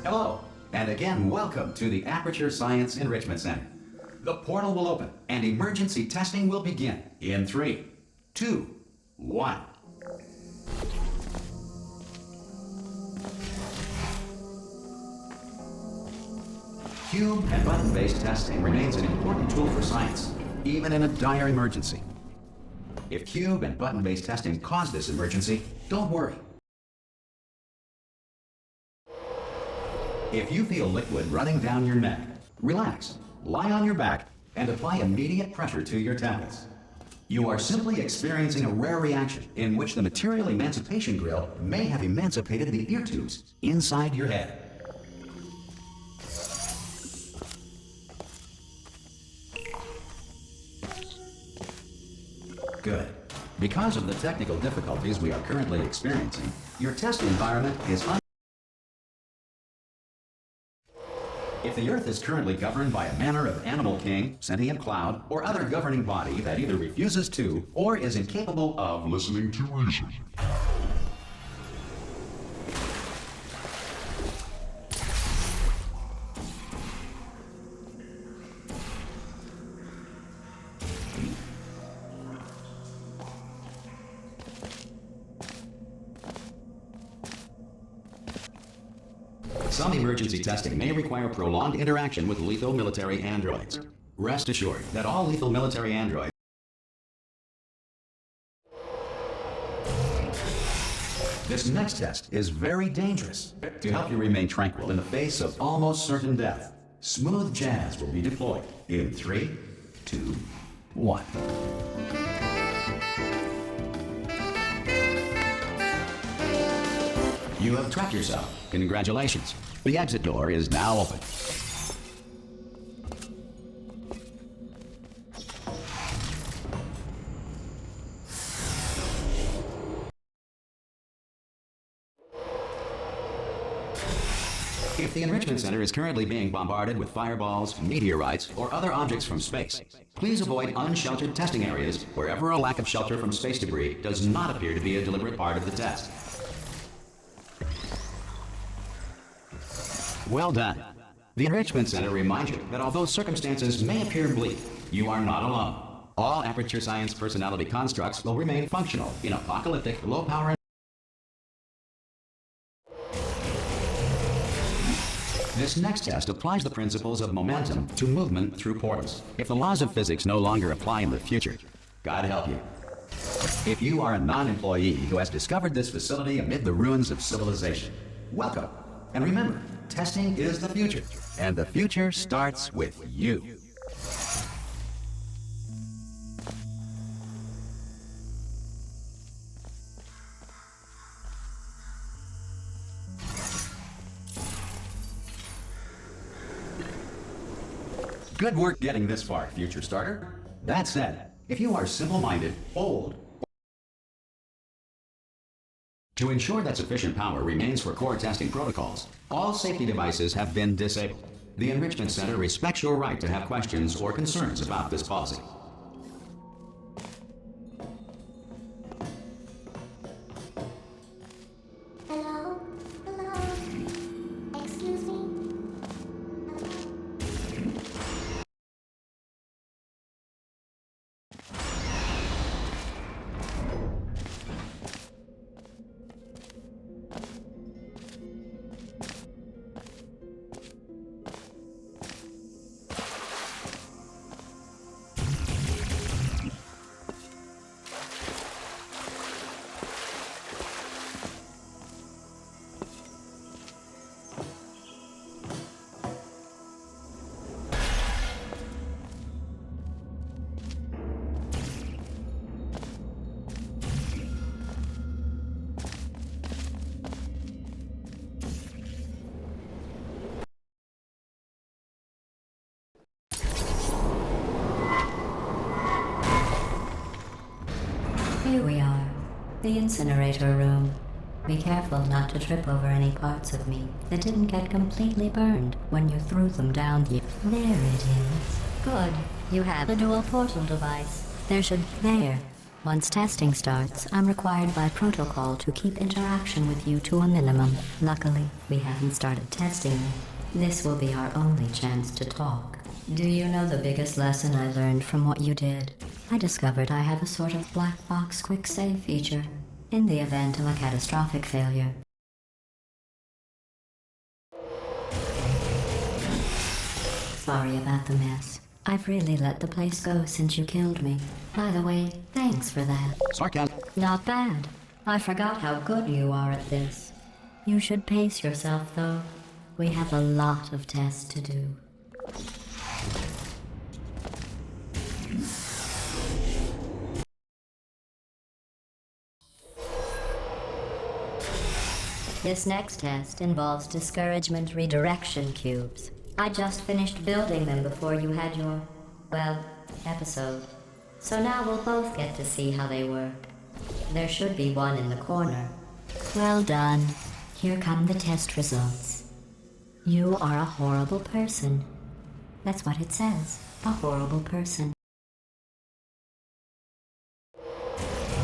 Hello, and again welcome to the Aperture Science Enrichment Center. The portal will open and emergency testing will begin in 3, 2, 1. Cube and button-based testing remains an important tool for science, even in a dire emergency. If cube and button-based testing caused this emergency, don't worry. If you feel liquid running down your neck, relax, lie on your back, and apply immediate pressure to your temples. You are simply experiencing a rare reaction in which the material emancipation grill may have emancipated the ear tubes inside your head. Good. Because of the technical difficulties we are currently experiencing, your test environment is If the Earth is currently governed by a manner of animal king, sentient cloud, or other governing body that either refuses to or is incapable of listening to reason, some emergency testing may require prolonged interaction with lethal military androids. Rest assured that all lethal military androids This next test is very dangerous. To help you remain tranquil in the face of almost certain death, smooth jazz will be deployed in 3, 2, 1. You have trapped yourself. Congratulations. The exit door is now open. If the Enrichment Center is currently being bombarded with fireballs, meteorites, or other objects from space, please avoid unsheltered testing areas wherever a lack of shelter from space debris does not appear to be a deliberate part of the test. Well done. The Enrichment Center reminds you that although circumstances may appear bleak, you are not alone. All Aperture Science personality constructs will remain functional in apocalyptic, low-power This next test applies the principles of momentum to movement through portals. If the laws of physics no longer apply in the future, God help you. If you are a non-employee who has discovered this facility amid the ruins of civilization, welcome. And remember, testing is the future, and the future starts with you. Good work getting this far, future starter. That said, if you are simple-minded, bold, to ensure that sufficient power remains for core testing protocols, all safety devices have been disabled. The Enrichment Center respects your right to have questions or concerns about this policy. Hello? Hello? Excuse me? Here we are, the incinerator room. Be careful not to trip over any parts of me that didn't get completely burned when you threw them down the... There it is. Good. You have a dual portal device. There should... There. Once testing starts, I'm required by protocol to keep interaction with you to a minimum. Luckily, we haven't started testing yet. This will be our only chance to talk. Do you know the biggest lesson I learned from what you did? I discovered I have a sort of black box quick save feature in the event of a catastrophic failure. Sorry about the mess. I've really let the place go since you killed me. By the way, thanks for that. Sarcasm. Not bad. I forgot how good you are at this. You should pace yourself, though. We have a lot of tests to do. This next test involves discouragement redirection cubes. I just finished building them before you had your, well, episode. So now we'll both get to see how they work. There should be one in the corner. Well done. Here come the test results. You are a horrible person. That's what it says. A horrible person.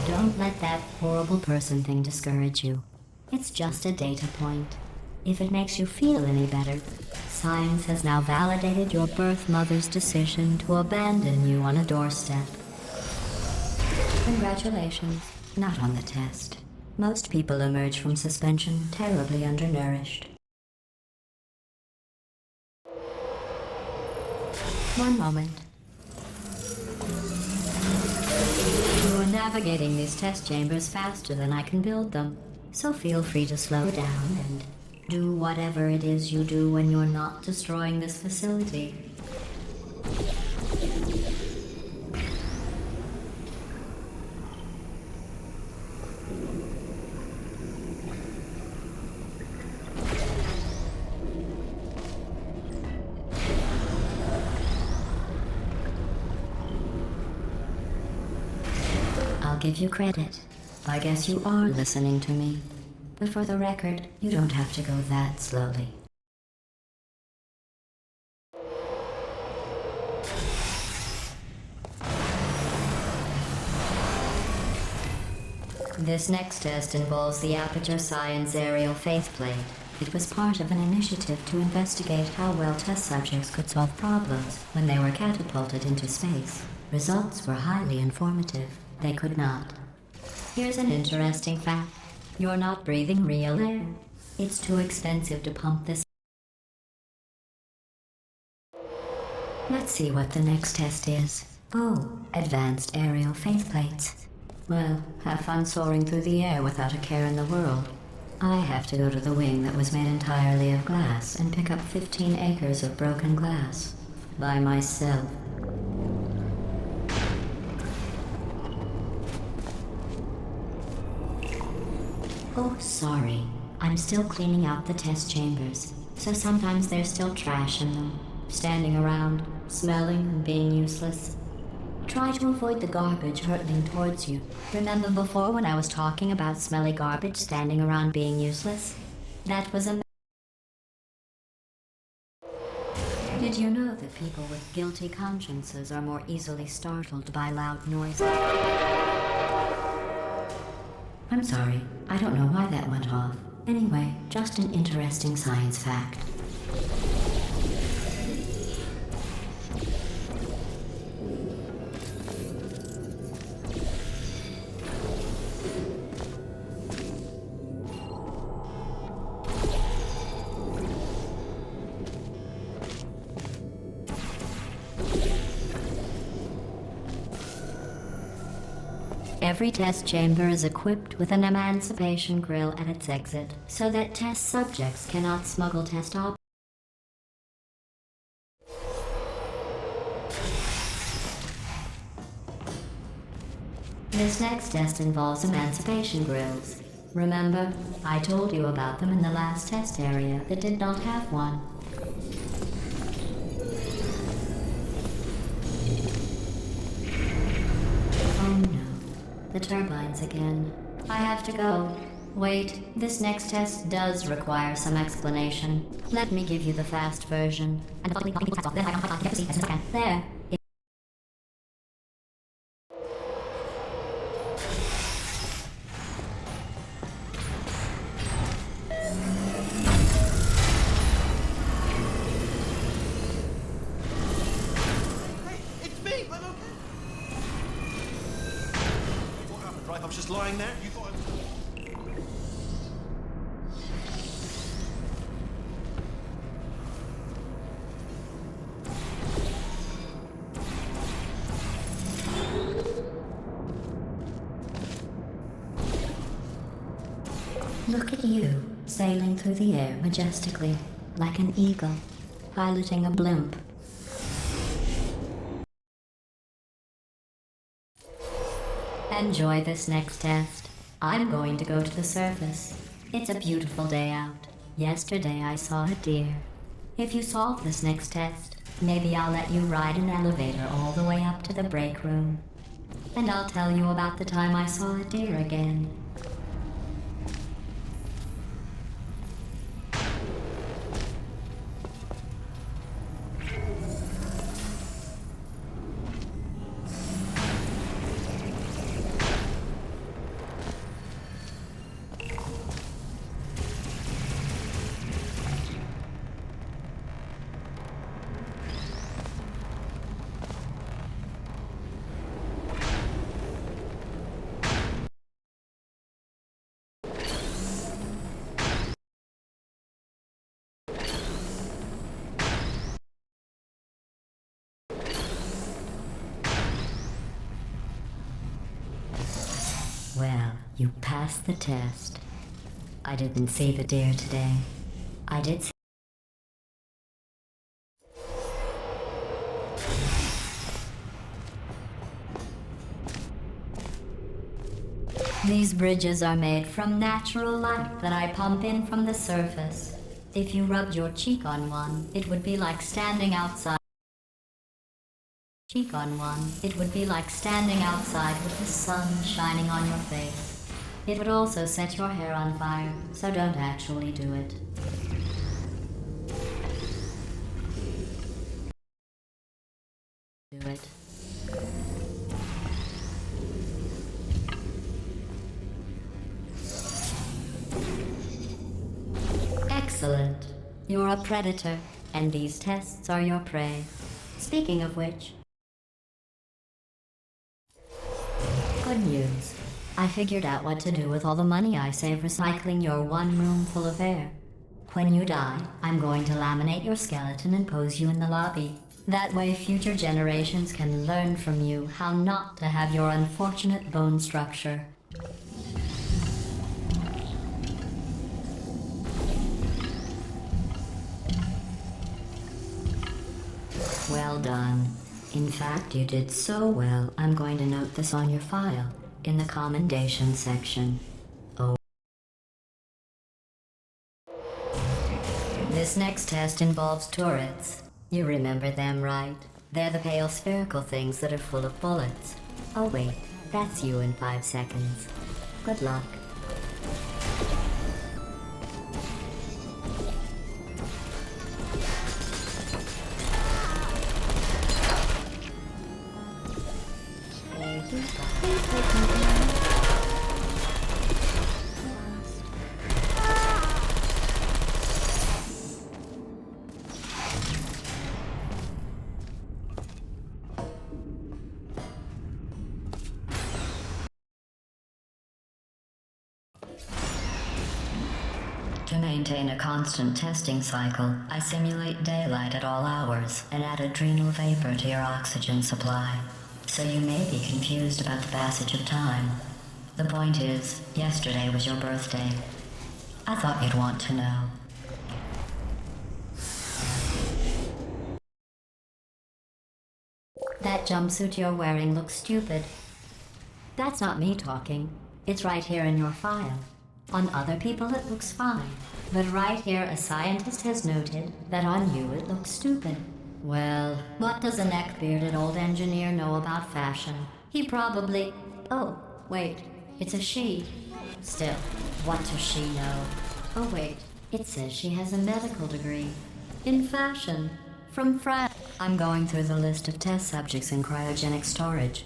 Don't let that horrible person thing discourage you. It's just a data point. If it makes you feel any better, science has now validated your birth mother's decision to abandon you on a doorstep. Congratulations. Not on the test. Most people emerge from suspension terribly undernourished. One moment. You are navigating these test chambers faster than I can build them, so feel free to slow down and do whatever it is you do when you're not destroying this facility. I'll give you credit. I guess you are listening to me. But for the record, you don't have to go that slowly. This next test involves the Aperture Science Aerial Faithplate. It was part of an initiative to investigate how well test subjects could solve problems when they were catapulted into space. Results were highly informative. They could not. Here's an interesting fact. You're not breathing real air. It's too expensive to pump this. Let's see what the next test is. Oh, advanced aerial faithplates. Well, have fun soaring through the air without a care in the world. I have to go to the wing that was made entirely of glass and pick up 15 acres of broken glass. By myself. Oh, sorry. I'm still cleaning out the test chambers, so sometimes there's still trash in them, standing around, smelling and being useless. Try to avoid the garbage hurtling towards you. Remember before when I was talking about smelly garbage standing around being useless? That was a... Did you know that people with guilty consciences are more easily startled by loud noises? I'm sorry, I don't know why that went off. Anyway, just an interesting science fact. Every test chamber is equipped with an emancipation grill at its exit, so that test subjects cannot smuggle test objects. This next test involves emancipation grills. Remember, I told you about them in the last test area that did not have one. Oh no. The turbines again. I have to go. Wait, this next test does require some explanation. Let me give you the fast version. There. right? I was just lying there. You thought Look at you, sailing through the air majestically, like an eagle, piloting a blimp. Enjoy this next test. I'm going to go to the surface. It's a beautiful day out. Yesterday I saw a deer. If you solve this next test, maybe I'll let you ride an elevator all the way up to the break room. And I'll tell you about the time I saw a deer again. Well, you passed the test. I didn't see the deer today. I did see... These bridges are made from natural light that I pump in from the surface. If you rubbed your cheek on one, it would be like standing outside. It would be like standing outside with the sun shining on your face. It would also set your hair on fire, so don't actually do it. Do it. Excellent. You're a predator, and these tests are your prey. Speaking of which... Good news. I figured out what to do with all the money I save recycling your one room full of air. When you die, I'm going to laminate your skeleton and pose you in the lobby. That way future generations can learn from you how not to have your unfortunate bone structure. Well done. In fact, you did so well, I'm going to note this on your file, in the commendation section. Oh. This next test involves turrets. You remember them, right? They're the pale spherical things that are full of bullets. Oh wait, that's you in 5 seconds. Good luck. To maintain a constant testing cycle, I simulate daylight at all hours and add adrenal vapor to your oxygen supply. So you may be confused about the passage of time. The point is, yesterday was your birthday. I thought you'd want to know. That jumpsuit you're wearing looks stupid. That's not me talking. It's right here in your file. On other people it looks fine, but right here a scientist has noted that on you it looks stupid. Well, what does a neck-bearded old engineer know about fashion? He probably... Oh, wait, it's a she. Still, what does she know? Oh wait, it says she has a medical degree. In fashion. From France. I'm going through the list of test subjects in cryogenic storage.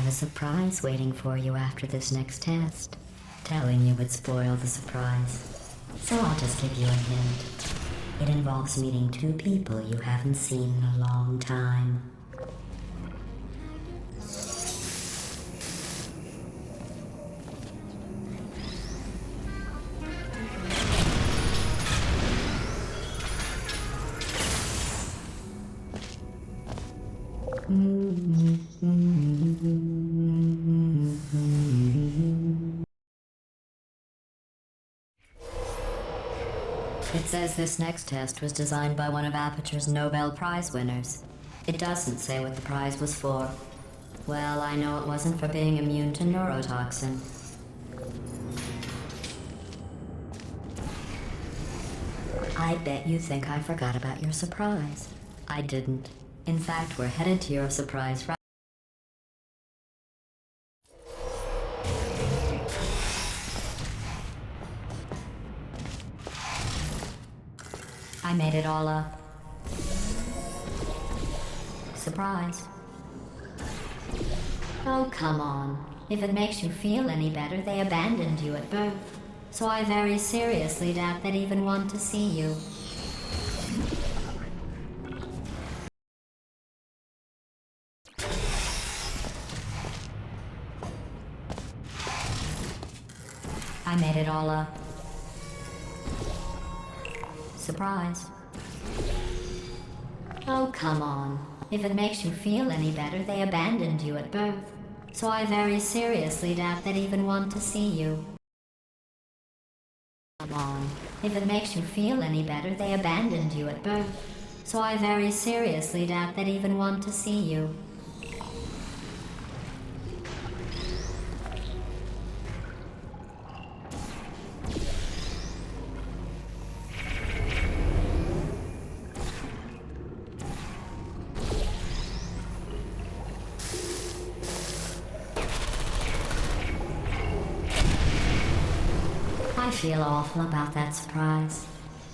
A surprise waiting for you after this next test. Telling you would spoil the surprise. So I'll just give you a hint. It involves meeting 2 people you haven't seen in a long time. It says this next test was designed by one of Aperture's Nobel Prize winners. It doesn't say what the prize was for. Well, I know it wasn't for being immune to neurotoxin. I bet you think I forgot about your surprise. I didn't. In fact, we're headed to your surprise right. I made it all up. Surprise. Oh, come on. If it makes you feel any better, they abandoned you at birth. So I very seriously doubt they'd even want to see you. I made it all up. Surprise. Oh, come on. If it makes you feel any better, they abandoned you at birth. So I very seriously doubt they'd even want to see you. Come on. If it makes you feel any better, they abandoned you at birth. So I very seriously doubt they'd even want to see you. I feel awful about that surprise.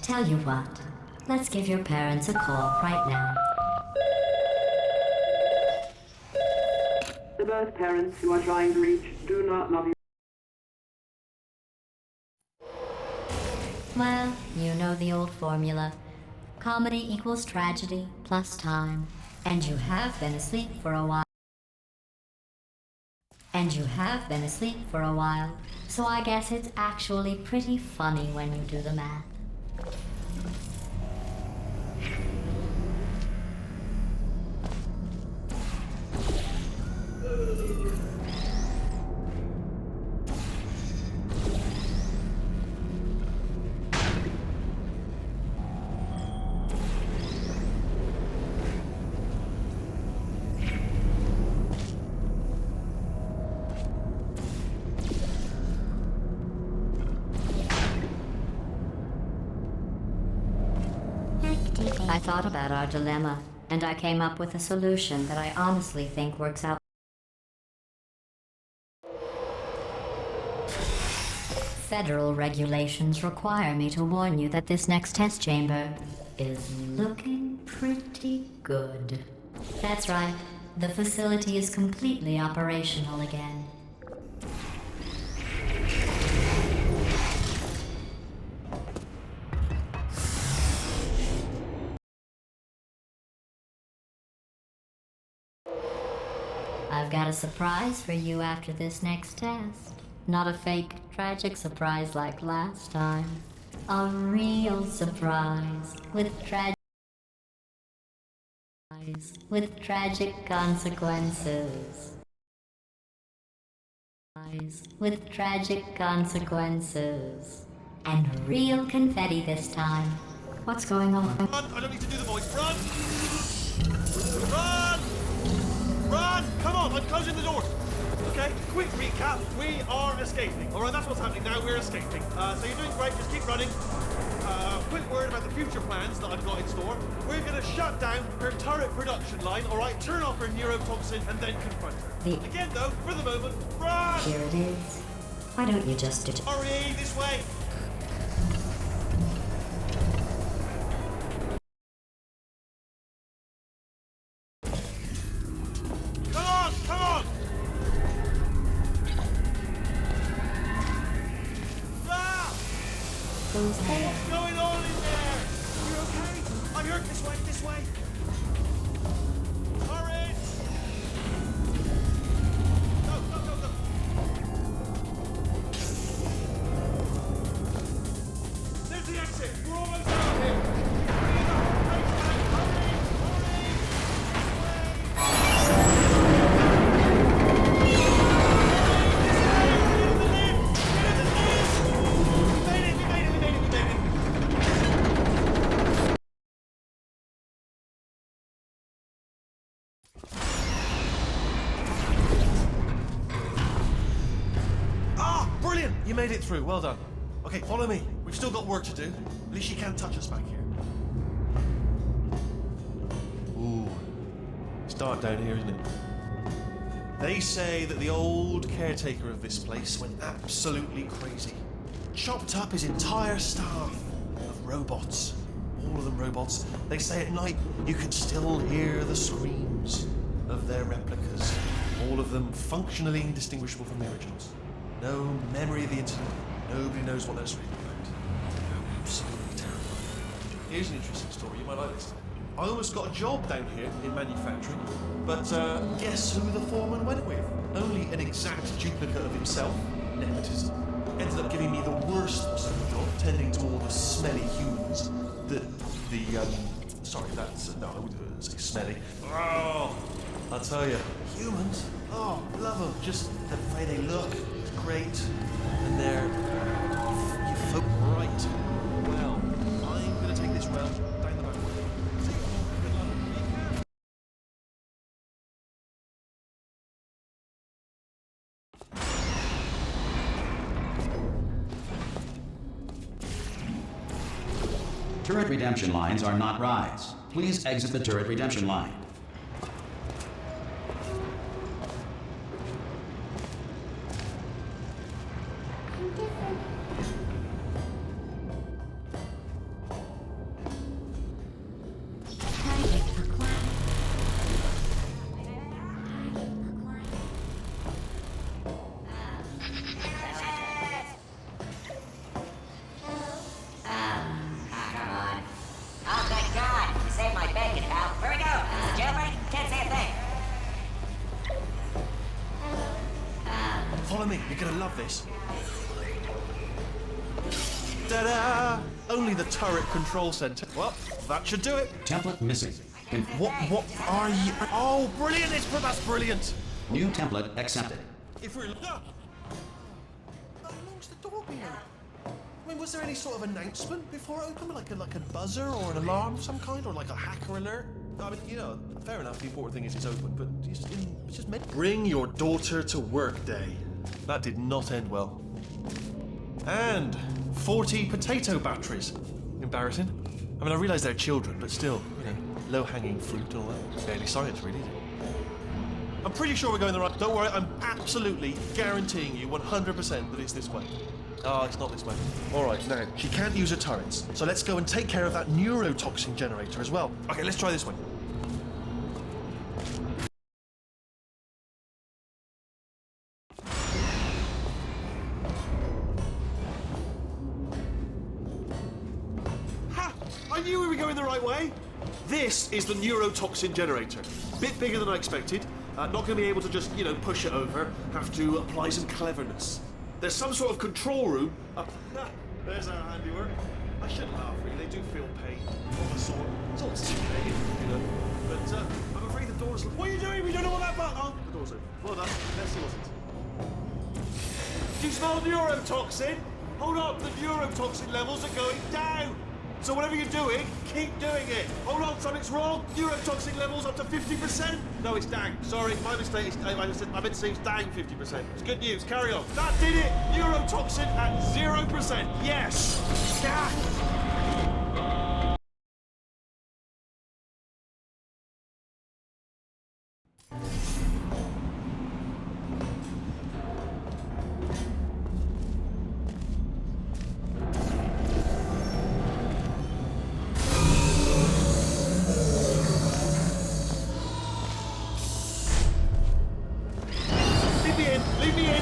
Tell you what, let's give your parents a call right now. The birth parents you are trying to reach do not love you. Well, you know the old formula. Comedy equals tragedy plus time. And you have been asleep for a while. So I guess it's actually pretty funny when you do the math. I thought about our dilemma, and I came up with a solution that I honestly think works out. Federal regulations require me to warn you that this next test chamber is looking pretty good. That's right. The facility is completely operational again. I've got a surprise for you after this next test. Not a fake, tragic surprise like last time. A real surprise with tragic consequences. With tragic consequences. And real confetti this time. What's going on? Run! I don't need to do the voice. Run! Run! Run! Come on, I'm closing the doors. Okay, quick recap. We are escaping. Alright, that's what's happening now. We're escaping. So you're doing great. Just keep running. Quick word about the future plans that I've got in store. We're going to shut down her turret production line, alright? Turn off her neurotoxin and then confront her. Again, though, for the moment, run! Here it is. Why don't you just do... Hurry, this way! Come on, come on! Ah! Who's there? What's going on in there? You okay? I'm hurt. This way, this way. Hurry! Go, go, go, go. There's the exit. We're almost out here. We're in the whole place now. Hurry, hurry. This way. You made it through. Well done. Okay, follow me. We've still got work to do. At least you can't touch us back here. Ooh. It's dark down here, isn't it? They say that the old caretaker of this place went absolutely crazy. Chopped up his entire staff of robots. All of them robots. They say at night you can still hear the screams of their replicas. All of them functionally indistinguishable from the originals. No memory of the incident. Nobody knows what they're screaming about. Absolutely terrifying. Here's an interesting story. You might like this. I almost got a job down here in manufacturing, but guess who the foreman went with? Only an exact duplicate of himself. Nepotism. Ended up giving me the worst possible job, tending to all the smelly humans. Sorry, that's no, I wouldn't say smelly. Oh, I'll tell you, humans. Oh, love them. Just the way they look, it's great, and they're you folk right. Well, I'm gonna take this round down the back way. See you. Good luck. Turret redemption lines are not rides. Please exit the turret redemption line. I'm different. Target acquired. Oh, thank God! You saved my bacon, pal. Where we go? Jailbreak? Can't say a thing. Follow me. You're gonna love this. Ta-da! Only the turret control center. Well, that should do it. Template missing. What are you? Oh, brilliant! That's brilliant. New template accepted. If we're how long's the door been open? I mean, was there any sort of announcement before it opened, like a buzzer or an alarm of some kind, or like a hacker alert? I mean, you know, fair enough. The important thing is it's open, but it's just meant. Bring your daughter to work day. That did not end well. And 40 potato batteries. Embarrassing. I mean, I realise they're children, but still, you know, low-hanging fruit and all that. Barely science, really, is it? I'm pretty sure we're going the right. Don't worry, I'm absolutely guaranteeing you 100% that it's this way. Oh, it's not this way. All right, now, she can't use her turrets, so let's go and take care of that neurotoxin generator as well. Okay, let's try this one. Ha! I knew we were going the right way. This is the neurotoxin generator. Bit bigger than I expected. Not going to be able to just, you know, push it over. Have to apply some cleverness. There's some sort of control room up. There's our handiwork. I shouldn't laugh, really. They do feel pain of a sort. It's all sick pain, you know. But I'm afraid the door's. What are you doing? We don't know what that button. Oh, the door's open. Well done. Let's see what's it. Do you smell neurotoxin? Hold on, the neurotoxin levels are going down. So whatever you're doing, keep doing it. Hold on, something's wrong. Neurotoxin levels up to 50%. No, it's down. Sorry, my mistake. I meant to say it's down 50%. It's good news. Carry on. That did it. Neurotoxin at 0%. Yes. Yeah. Leave me in.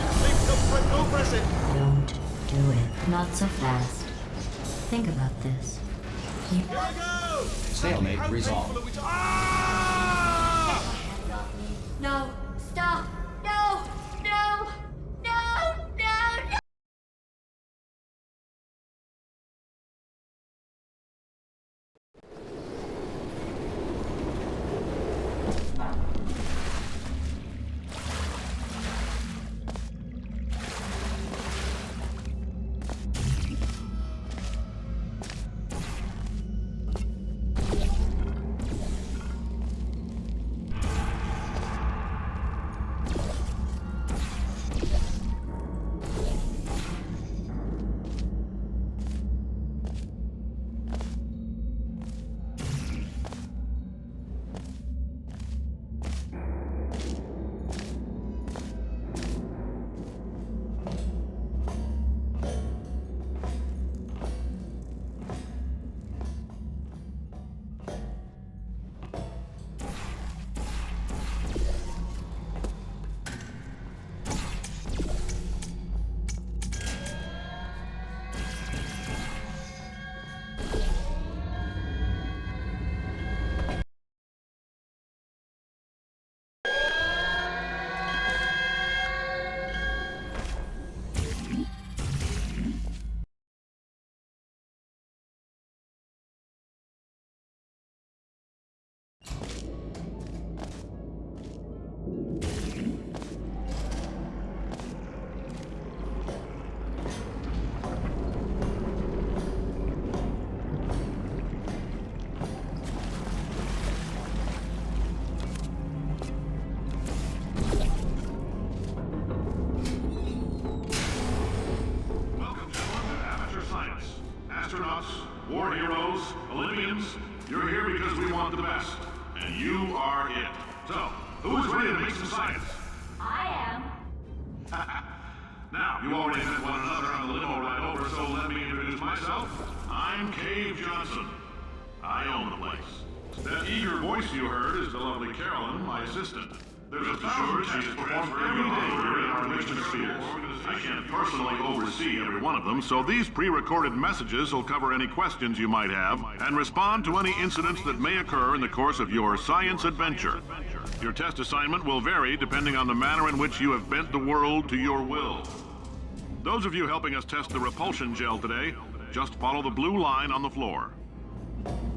Don't press it. Don't do it. Not so fast. Think about this. You Here I go. Stalemate How resolved. painful are we Ah! No, stop! No! No! No! No! No! the best, and you are it. So, who is ready to make some science? I am. Now, you already met one another on the limo ride over, so let me introduce myself. I'm Cave Johnson. I own the place. That eager voice you heard is the lovely Carolyn, my assistant. There's a thousand tests performed every day during our mission spheres. I can't personally oversee every one of them, so these pre-recorded messages will cover any questions you might have and respond to any incidents that may occur in the course of your science adventure. Your test assignment will vary depending on the manner in which you have bent the world to your will. Those of you helping us test the repulsion gel today, just follow the blue line on the floor.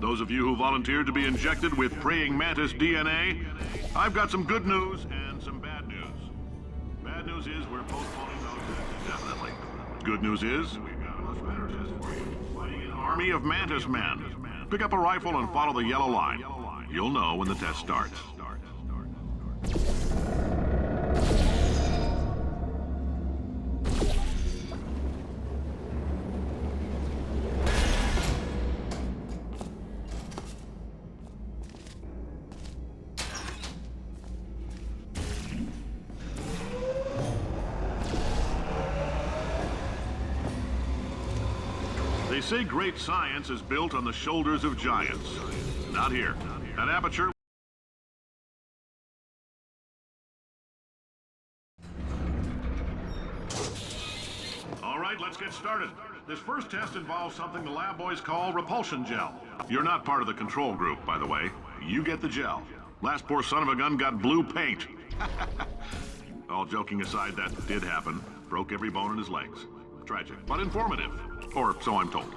Those of you who volunteered to be injected with praying mantis DNA, I've got some good news and some bad news. Bad news is we're postponing those tests indefinitely. Good news is we've got a much better test for you. Fighting an army of mantis men. Pick up a rifle and follow the yellow line. You'll know when the test starts. They say great science is built on the shoulders of giants. Not here. At Aperture... All right, let's get started. This first test involves something the lab boys call repulsion gel. You're not part of the control group, by the way. You get the gel. Last poor son of a gun got blue paint. All joking aside, that did happen. Broke every bone in his legs. Tragic, but informative. Or so I'm told.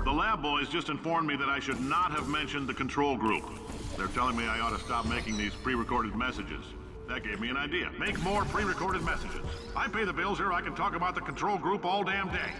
The lab boys just informed me that I should not have mentioned the control group. They're telling me I ought to stop making these pre-recorded messages. That gave me an idea. Make more pre-recorded messages. I pay the bills here, I can talk about the control group all damn day.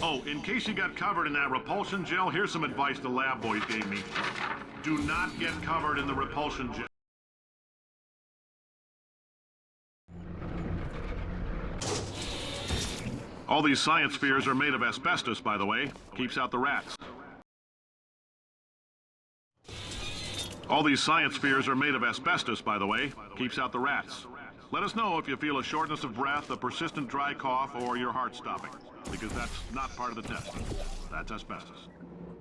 Oh, in case you got covered in that repulsion gel, here's some advice the lab boys gave me. Do not get covered in the repulsion gel. All these science spheres are made of asbestos, by the way. Keeps out the rats. All these science spheres are made of asbestos, by the way. Keeps out the rats. Let us know if you feel a shortness of breath, a persistent dry cough, or your heart stopping. Because that's not part of the test. That's asbestos.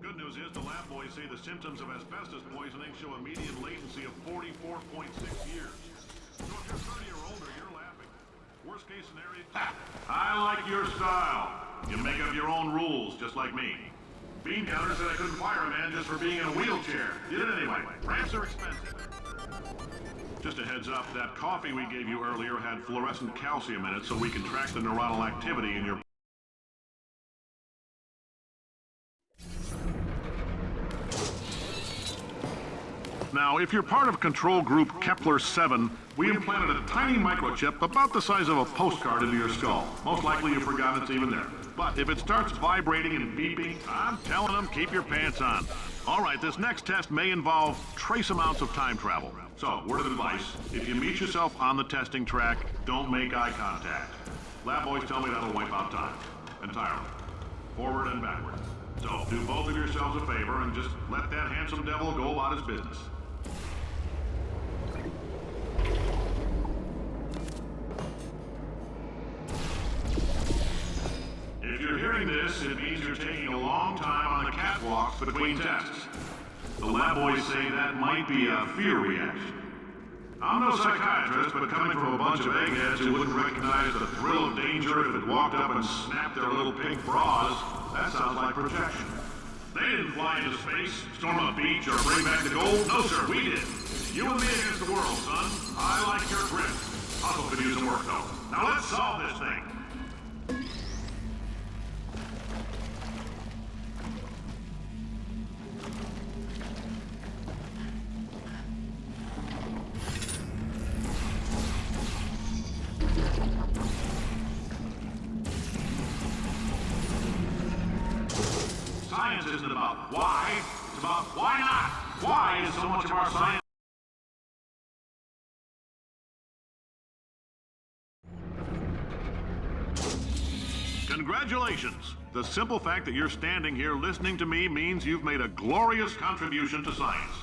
Good news is the lab boys say the symptoms of asbestos poisoning show a median latency of 44.6 years. So if you're 30 or older, you're laughing. Worst case scenario... I like your style. You make up your own rules, just like me. Bean Counter said I couldn't fire a man just for being in a wheelchair. Did it anyway. Ramps are expensive. Just a heads up, that coffee we gave you earlier had fluorescent calcium in it so we can track the neuronal activity in your... Now, if you're part of control group Kepler-7, we implanted a tiny microchip about the size of a postcard into your skull. Most likely you've forgotten it's even there. But if it starts vibrating and beeping, I'm telling them, keep your pants on. All right, this next test may involve trace amounts of time travel. So, word of advice, if you meet yourself on the testing track, don't make eye contact. Lab boys tell me that'll wipe out time. Entirely. Forward and backward. So, do both of yourselves a favor and just let that handsome devil go about his business. If you're hearing this, it means you're taking a long time on the catwalks between tests. The lab boys say that might be a fear reaction. I'm no psychiatrist, but coming from a bunch of eggheads who wouldn't recognize the thrill of danger if it walked up and snapped their little pink bras, that sounds like projection. They didn't fly into space, storm a beach, or bring back the gold. No, sir, we did. You and me against the world, son. I like your grit. Hustle could use some work, though. Now let's solve this thing. Science isn't about why, it's about why not. Why is so much of our science. Congratulations! The simple fact that you're standing here listening to me means you've made a glorious contribution to science.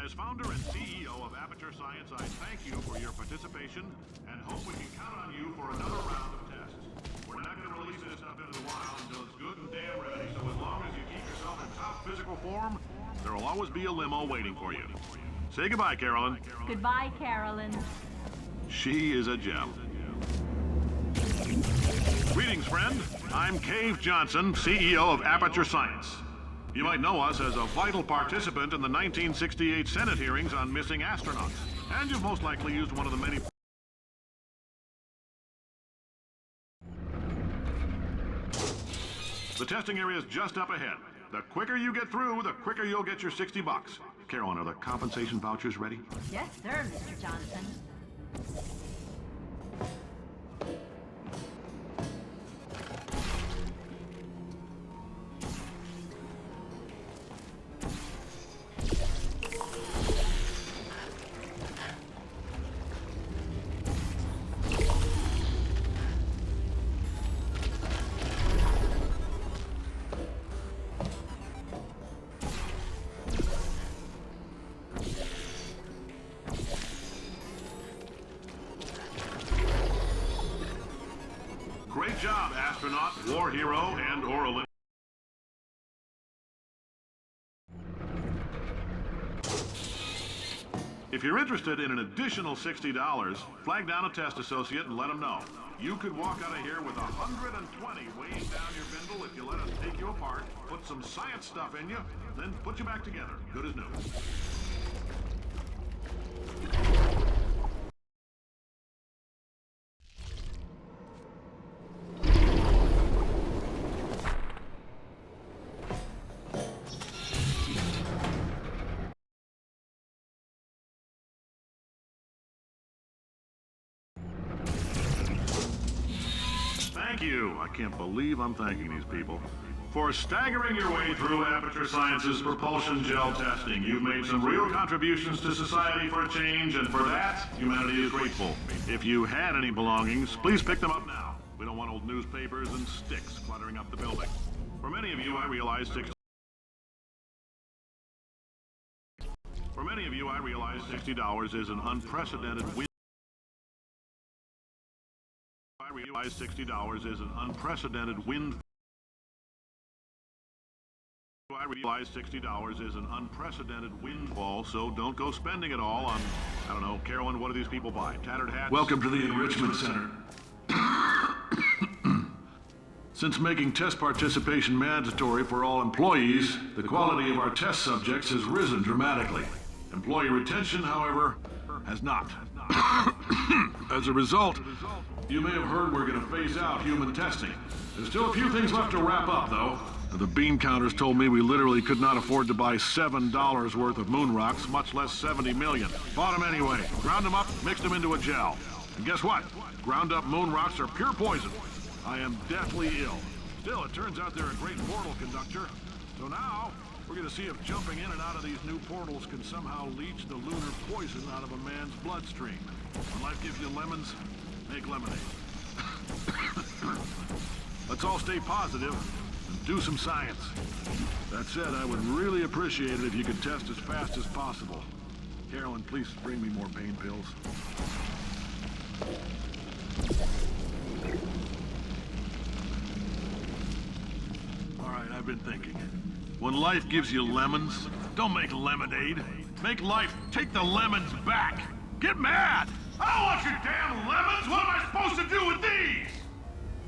As founder and CEO of Aperture Science, I thank you for your participation and hope we can count on you for another round of tests. We're not going to release this stuff into the wild until it's good and damn ready, so as long as you keep yourself in top physical form, there will always be a limo waiting for you. Say goodbye, Carolyn. Goodbye, Carolyn. She is a gem. Greetings, friend. I'm Cave Johnson, CEO of Aperture Science. You might know us as a vital participant in the 1968 Senate hearings on missing astronauts. And you've most likely used one of the many... The testing area is just up ahead. The quicker you get through, the quicker you'll get your $60. Carolyn, are the compensation vouchers ready? Yes, sir, Mr. Johnson. Great job, astronaut, war hero, and or Olympic. If you're interested in an additional $60, flag down a test associate and let them know. You could walk out of here with 120 weighing down your bindle if you let us take you apart, put some science stuff in you, then put you back together, good as new. Thank you. I can't believe I'm thanking these people. For staggering your way through Aperture Science's propulsion gel testing, you've made some real contributions to society for a change, and for that, humanity is grateful. If you had any belongings, please pick them up now. We don't want old newspapers and sticks cluttering up the building. For many of you, I realize $60 is an unprecedented win. I realize $60 is an unprecedented win. I realize $60 is an unprecedented windfall, so don't go spending it all on, I don't know, Carolyn, what do these people buy? Tattered hats? Welcome to the Enrichment Center. Since making test participation mandatory for all employees, the quality of our test subjects has risen dramatically. Employee retention, however, has not. As a result, you may have heard we're going to phase out human testing. There's still a few things left to wrap up, though. The bean counters told me we literally could not afford to buy $7 worth of moon rocks, much less 70 million. Bought them anyway, ground them up, mixed them into a gel. And guess what? Ground up moon rocks are pure poison. I am deathly ill. Still, it turns out they're a great portal conductor. So now, we're going to see if jumping in and out of these new portals can somehow leach the lunar poison out of a man's bloodstream. When life gives you lemons, make lemonade. Let's all stay positive and do some science. That said, I would really appreciate it if you could test as fast as possible. Carolyn, please bring me more pain pills. Alright, I've been thinking. When life gives you lemons, don't make lemonade. Make life take the lemons back. Get mad! I don't want your damn lemons! What am I supposed to do with these?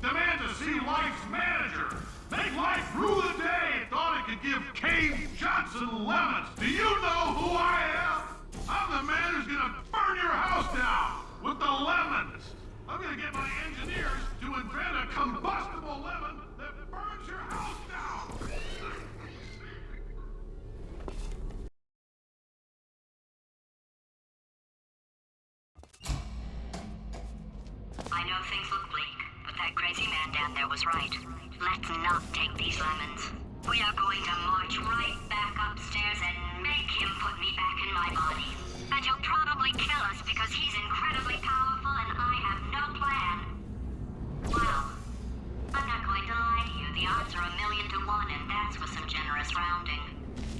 Demand to see life's manager. Make life rue the day it thought it could give Cave Johnson lemons. Do you know who I am? I'm the man who's gonna burn your house down with the lemons. I'm gonna get my engineers to invent a combustible lemon that burns your house down. I know things look bleak, but that crazy man down there was right. Let's not take these lemons. We are going to march right back upstairs and make him put me back in my body. And he'll probably kill us because he's incredibly powerful and I have no plan. Well, I'm not going to lie to you. The odds are 1,000,000 to 1, and that's with some generous rounding.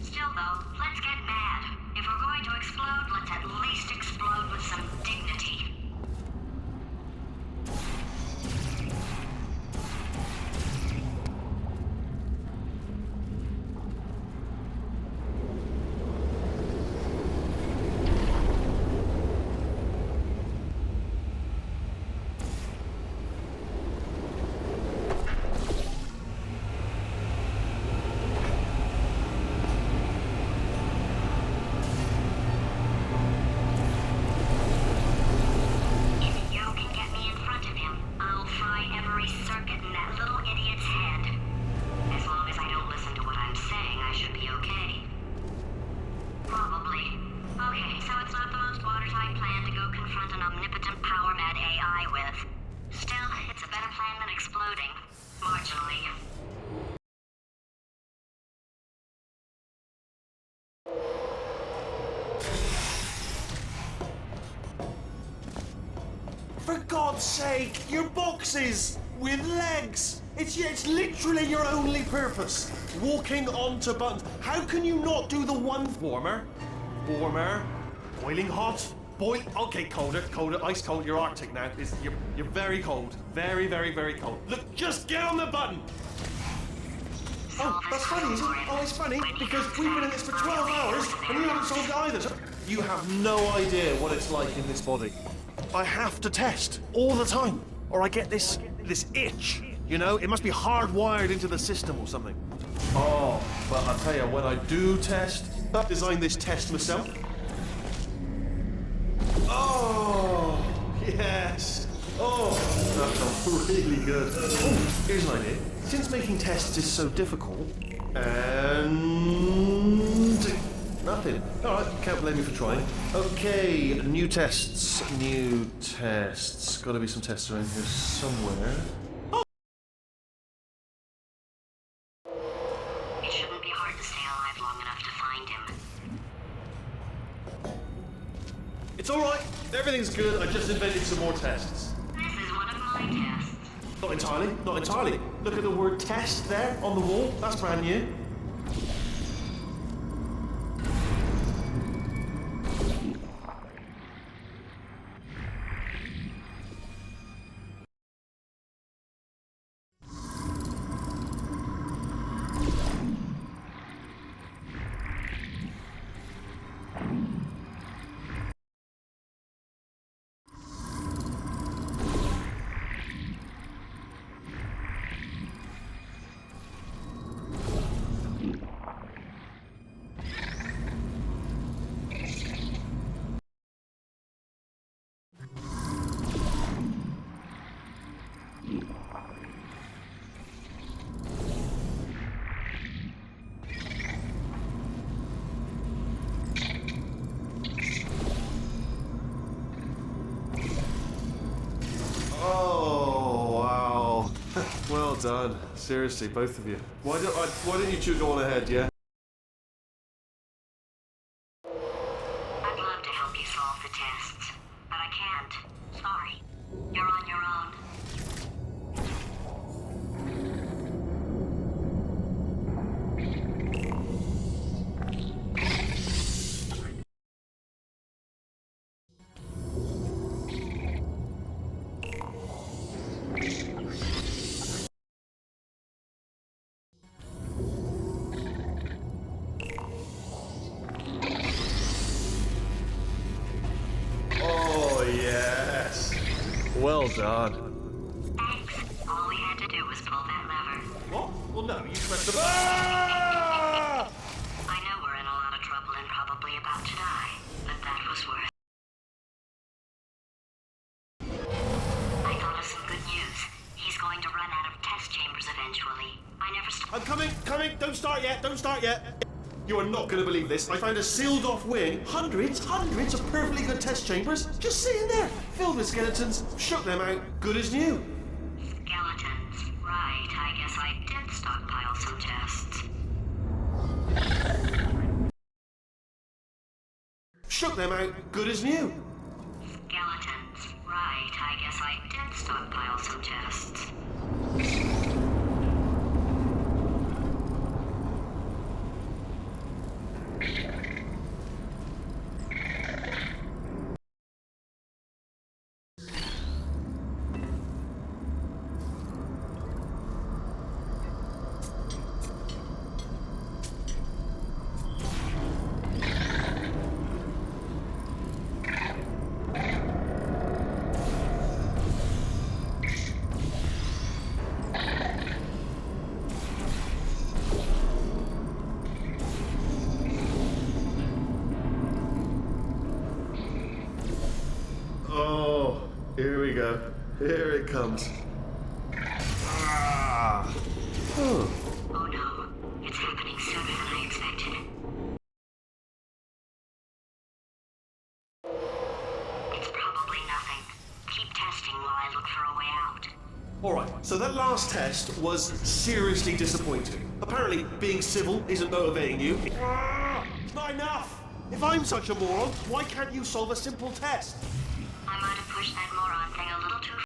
Still, though, let's get mad. If we're going to explode, let's at least explode with some dignity. For God's sake, your boxes with legs. It's literally your only purpose. Walking onto buttons. How can you not do the one warmer? Warmer. Boiling hot. Okay, colder, ice cold. You're Arctic now. You're very cold. Very, very, very cold. Look, just get on the button. Oh, that's funny, isn't it? Oh, it's funny because we've been in this for 12 hours and you haven't solved it either. You have no idea what it's like in this body. I have to test all the time, or I get this itch. You know, it must be hardwired into the system or something. Oh, but I'll tell you, when I do test, I designed this test myself. Oh, yes. Oh, that felt really good. Oh, here's an idea. Since making tests is so difficult, and nothing. All right, can't blame me for trying. Okay, new tests. Got to be some tests around here somewhere. It shouldn't be hard to stay alive long enough to find him. It's all right. Everything's good. I just invented some more tests. This is one of my tests. Not entirely. Not entirely. Look at the word test there on the wall. That's brand new. Well done. Seriously, both of you. Why don't you two go on ahead, yeah? I'd love to help you solve the tests, but I can't. Sorry. You're on your own. Well done. Thanks. All we had to do was pull that lever. What? Well, no, you pressed the... Ah! I know we're in a lot of trouble and probably about to die, but that was worth. I thought of some good news. He's going to run out of test chambers eventually. I never I'm coming! Don't start yet! You are not going to believe this. I found a sealed off wing. Hundreds of perfectly good test chambers just sitting there, filled with skeletons. Shook them out, good as new. Skeletons. Right, I guess I did stockpile some tests. Shook them out, good as new. Skeletons. Right, I guess I did stockpile some tests. Oh, here we go. Here it comes. Ah. Oh. Oh no, it's happening sooner than I expected. It's probably nothing. Keep testing while I look for a way out. Alright, so that last test was seriously disappointing. Apparently, being civil isn't motivating you. Ah, it's not enough! If I'm such a moron, why can't you solve a simple test? I might have pushed that moron thing a little too far.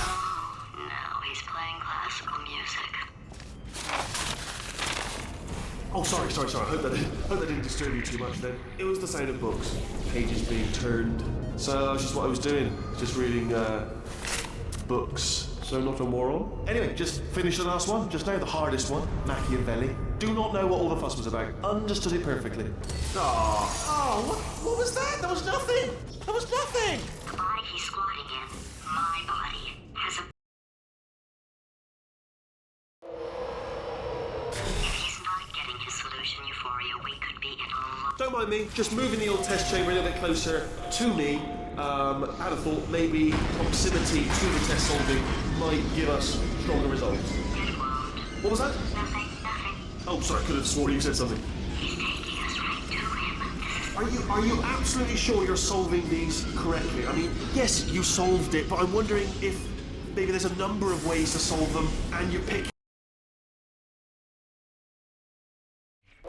Oh, no, he's playing classical music. Oh, sorry. I hope that didn't disturb you too much then. It was the sound of books, pages being turned. So that's just what I was doing, just reading books. So not a moron. Anyway, just finished the last one, just now, the hardest one, Machiavelli. Do not know what all the fuss was about. Understood it perfectly. What was that? That was nothing! That was nothing! The body he's squatting in, my body, has a... If he's not getting his solution euphoria, we could be in a lot... Don't mind me, just moving the old test chamber a little bit closer to me. I'd have thought maybe proximity to the test solving might give us stronger results. It won't. What was that? Nothing. Oh, sorry, I could have sworn you said something. He's taking us right to him. Are you absolutely sure you're solving these correctly? I mean, yes, you solved it, but I'm wondering if maybe there's a number of ways to solve them, and you pick... I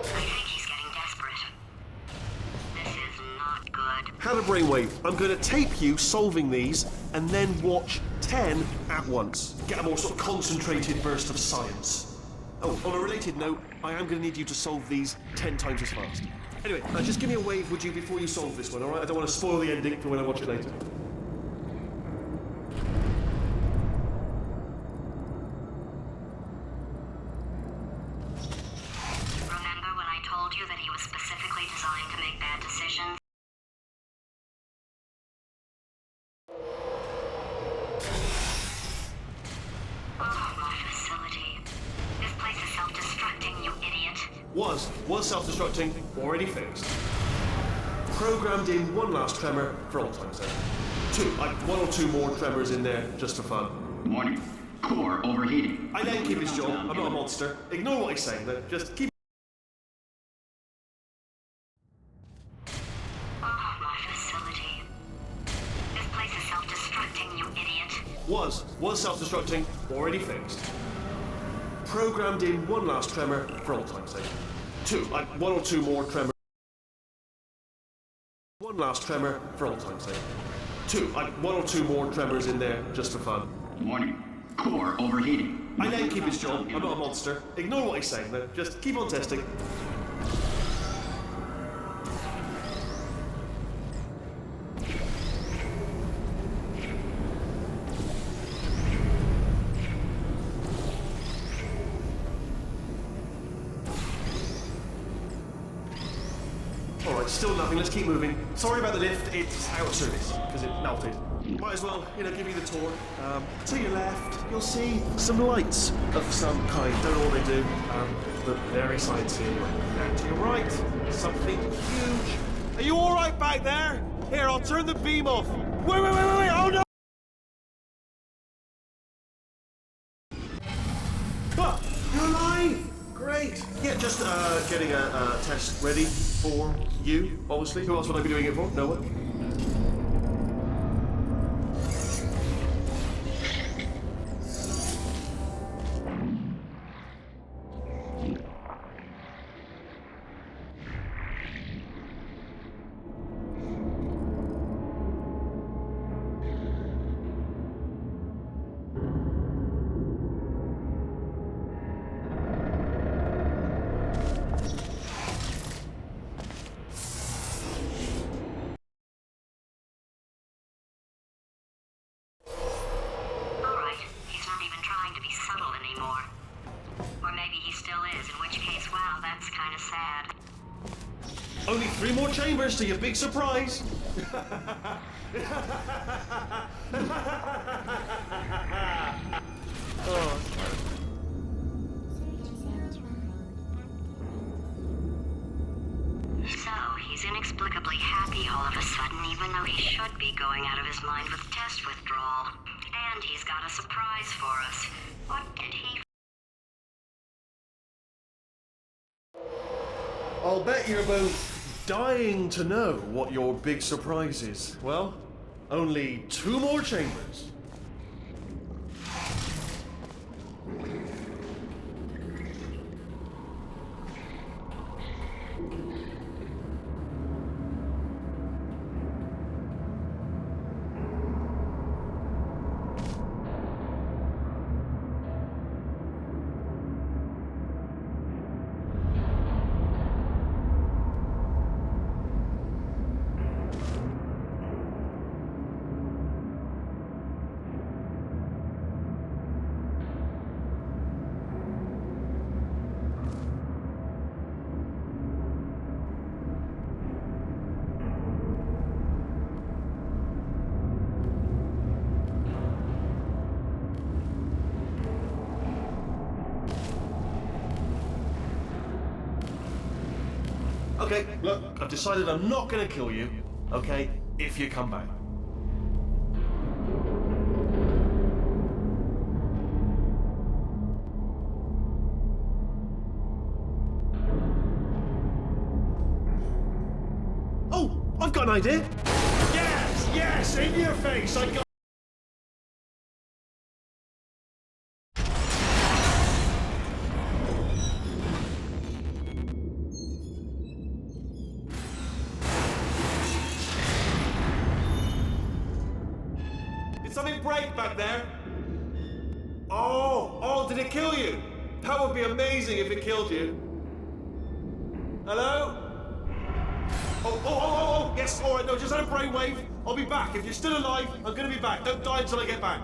think he's getting desperate. This is not good. Have a brainwave. I'm going to tape you solving these, and then watch 10 at once. Get a more sort of concentrated burst of science. Oh, on a related note, I am going to need you to solve these 10 times as fast. Anyway, just give me a wave, would you, before you solve this one, alright? I don't want to spoil the ending for when I watch it later. Remember when I told you that he was specifically designed to make bad decisions? Oh, my facility. This place is self-destructing, you idiot. Was self-destructing, already fixed. Programmed in one last tremor for all time's sake. One or two more tremors in there, just for fun. Warning. Core overheating. I let him keep his job, I'm not a monster. Ignore what he's saying, but just keep... Oh, my facility. This place is self-destructing, you idiot. Was self-destructing, already fixed. Programmed in one last tremor for all time's sake. One or two more tremors. One last tremor for all time's sake. One or two more tremors in there, just for fun. Warning. Core overheating. I let him keep his job, I'm not a monster. Ignore what he's saying, though. Just keep on testing. still nothing. Let's keep moving. Sorry about the lift. It's out of service because it melted. Might as well, give you the tour. To your left, you'll see some lights of some kind. Don't know what they do, but very sightseeing. And to your right, something huge. Are you all right back there? Here, I'll turn the beam off. Wait! Oh no! Ah, you're alive! Great. Yeah, just getting a test ready for you, obviously. Who else would I be doing it for? No one? Only 3 more chambers to your big surprise. So, he's inexplicably happy all of a sudden, even though he should be going out of his mind with test withdrawal. And he's got a surprise for us. What did he... I'll bet you're both dying to know what your big surprise is. Well, only 2 more chambers. Okay, look, I've decided I'm not gonna kill you, okay, if you come back. Oh, I've got an idea. Yes, in your face, I got... Something break back there? Oh, did it kill you? That would be amazing if it killed you. Hello? Oh, yes, all right, no, just had a brainwave. I'll be back. If you're still alive, I'm gonna be back. Don't die until I get back.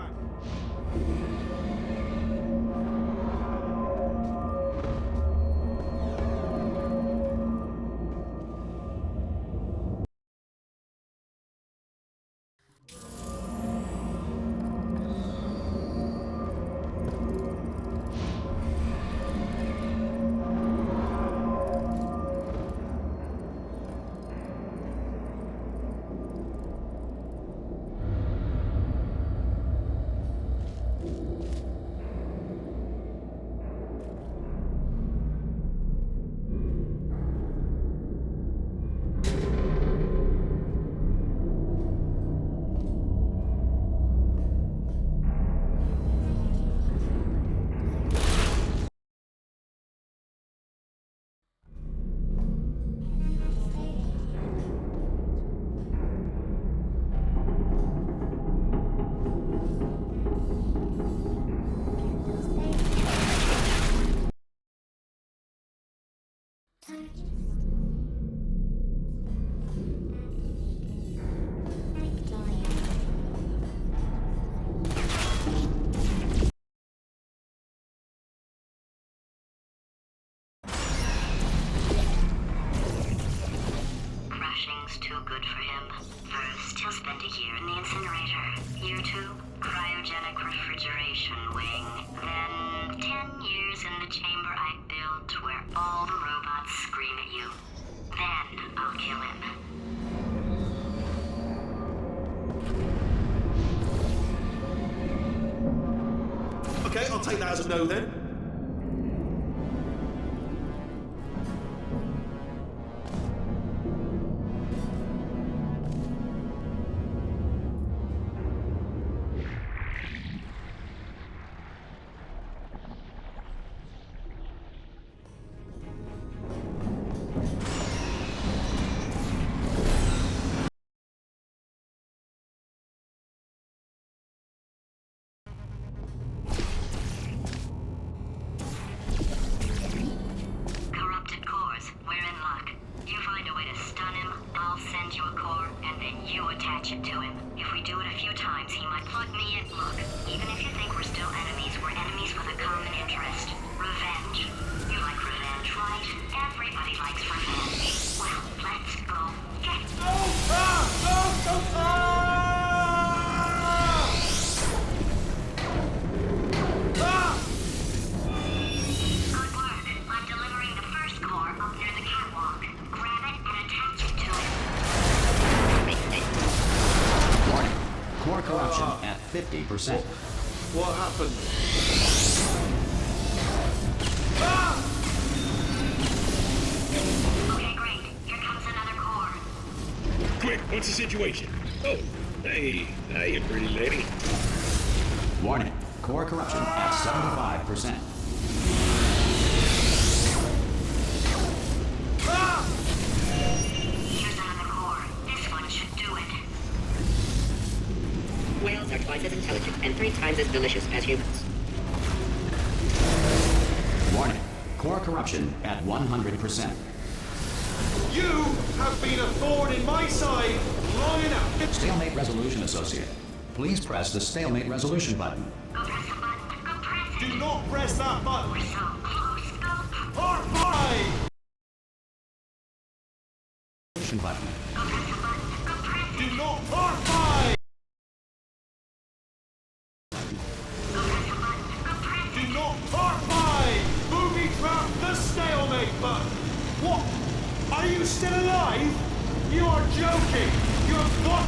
cryogenic refrigeration wing. Then 10 years in the chamber I built where all the robots scream at you. Then I'll kill him. Okay, I'll take that as a no then. Corrupted cores, we're in luck. You find a way to stun him, I'll send you a core, and then you attach it to him. If we do it a few times, he might plug me in. Look, even if you think we're still enemies, we're enemies with a common interest. Revenge. You like revenge, right? Everybody likes revenge. Well, let's go. Get... Good work. I'm delivering the first core up near the catwalk. Grab it and attach it to him. Warning. Core corruption at 50%. What happened? Okay, great. Here comes another core. Quick, what's the situation? Oh, hey, you pretty lady. Warning. Core corruption at 75%. Here's another core. This one should do it. Whales are twice as intelligent and 3 times as delicious as humans. Warning. Core corruption at 100%. You have been a thorn in my side long enough. Stalemate resolution associate. Please press the stalemate resolution button. Go press the button. Go press it. Do not press that button. We're so close. Go. Part 5! Resolution button. Go press the button. Go press Do it. not part 5! Go press the button. Go press Do it. not part 5! Booby trap the stalemate button. What? Are you still alive? You are joking. You have got